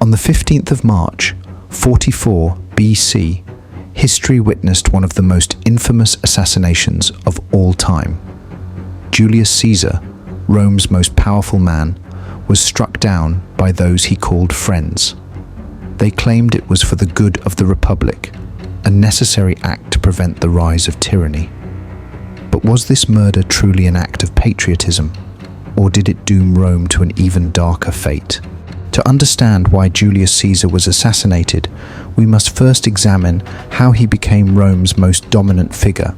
On the 15th of March, 44 BC, history witnessed one of the most infamous assassinations of all time. Julius Caesar, Rome's most powerful man, was struck down by those he called friends. They claimed it was for the good of the Republic, a necessary act to prevent the rise of tyranny. But was this murder truly an act of patriotism, or did it doom Rome to an even darker fate? To understand why Julius Caesar was assassinated, we must first examine how he became Rome's most dominant figure.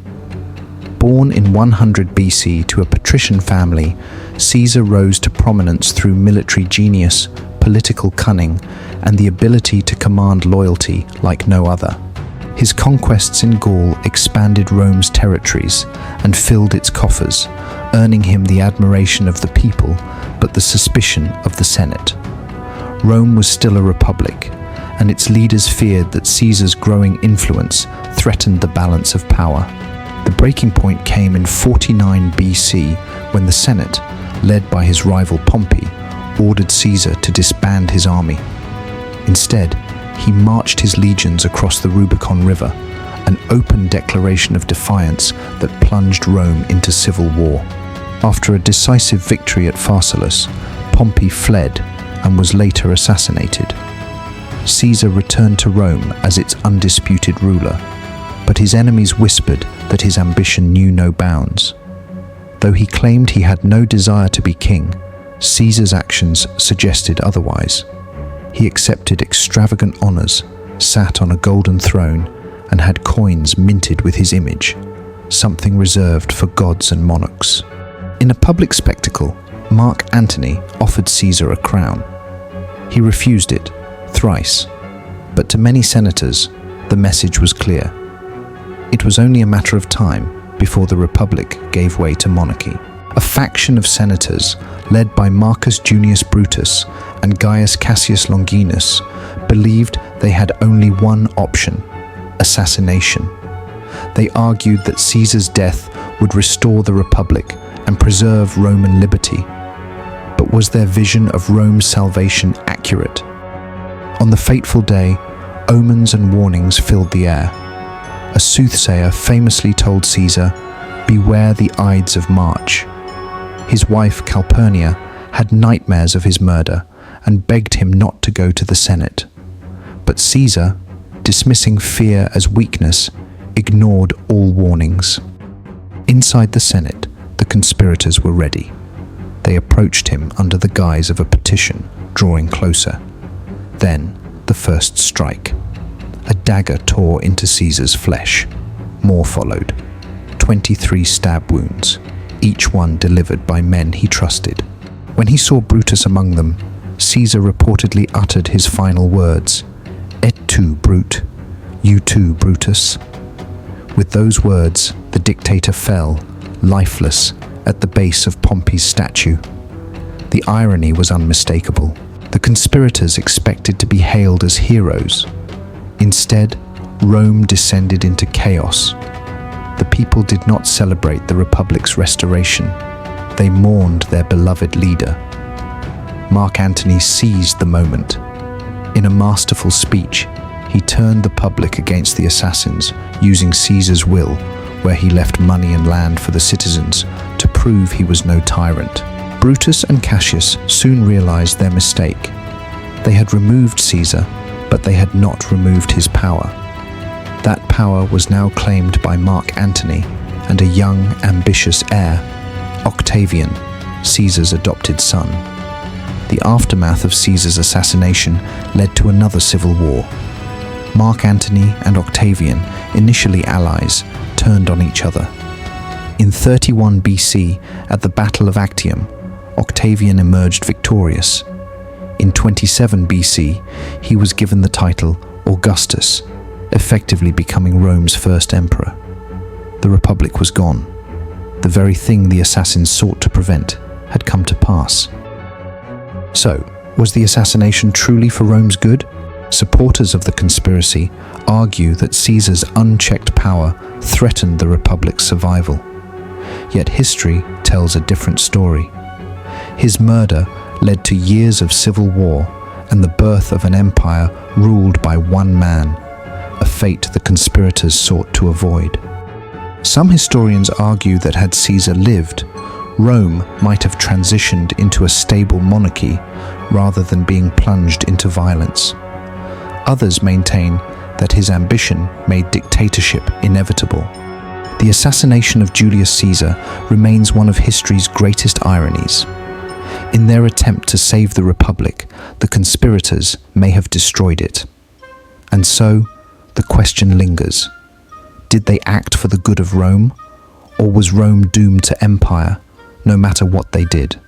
Born in 100 BC to a patrician family, Caesar rose to prominence through military genius, political cunning, and the ability to command loyalty like no other. His conquests in Gaul expanded Rome's territories and filled its coffers, earning him the admiration of the people but the suspicion of the Senate. Rome was still a republic, and its leaders feared that Caesar's growing influence threatened the balance of power. The breaking point came in 49 BC when the Senate, led by his rival Pompey, ordered Caesar to disband his army. Instead, he marched his legions across the Rubicon River, an open declaration of defiance that plunged Rome into civil war. After a decisive victory at Pharsalus, Pompey fled and was later assassinated. Caesar returned to Rome as its undisputed ruler, but his enemies whispered that his ambition knew no bounds. Though he claimed he had no desire to be king, Caesar's actions suggested otherwise. He accepted extravagant honors, sat on a golden throne, and had coins minted with his image, something reserved for gods and monarchs. In a public spectacle, Mark Antony offered Caesar a crown. He refused it thrice, but to many senators, the message was clear. It was only a matter of time before the Republic gave way to monarchy. A faction of senators, led by Marcus Junius Brutus and Gaius Cassius Longinus, believed they had only one option: assassination. They argued that Caesar's death would restore the Republic and preserve Roman liberty. But was their vision of Rome's salvation accurate? On the fateful day, omens and warnings filled the air. A soothsayer famously told Caesar, "Beware the Ides of March." His wife Calpurnia had nightmares of his murder and begged him not to go to the Senate. But Caesar, dismissing fear as weakness, ignored all warnings. Inside the Senate, the conspirators were ready. They approached him under the guise of a petition, drawing closer. Then, the first strike. A dagger tore into Caesar's flesh. More followed. 23 stab wounds, each one delivered by men he trusted. When he saw Brutus among them, Caesar reportedly uttered his final words, "Et tu, Brute? You too, Brutus?" With those words, the dictator fell, lifeless, at the base of Pompey's statue. The irony was unmistakable. The conspirators expected to be hailed as heroes. Instead, Rome descended into chaos. The people did not celebrate the Republic's restoration. They mourned their beloved leader. Mark Antony seized the moment. In a masterful speech, he turned the public against the assassins, using Caesar's will, where he left money and land for the citizens, to prove he was no tyrant. Brutus and Cassius soon realized their mistake. They had removed Caesar, but they had not removed his power. That power was now claimed by Mark Antony and a young, ambitious heir, Octavian, Caesar's adopted son. The aftermath of Caesar's assassination led to another civil war. Mark Antony and Octavian, initially allies, turned on each other. In 31 BC, at the Battle of Actium, Octavian emerged victorious. In 27 BC, he was given the title Augustus, effectively becoming Rome's first emperor. The Republic was gone. The very thing the assassins sought to prevent had come to pass. So, was the assassination truly for Rome's good? Supporters of the conspiracy argue that Caesar's unchecked power threatened the Republic's survival. Yet history tells a different story. His murder led to years of civil war and the birth of an empire ruled by one man, a fate the conspirators sought to avoid. Some historians argue that had Caesar lived, Rome might have transitioned into a stable monarchy rather than being plunged into violence. Others maintain that his ambition made dictatorship inevitable. The assassination of Julius Caesar remains one of history's greatest ironies. In their attempt to save the Republic, the conspirators may have destroyed it. And so, the question lingers. Did they act for the good of Rome, or was Rome doomed to empire, no matter what they did?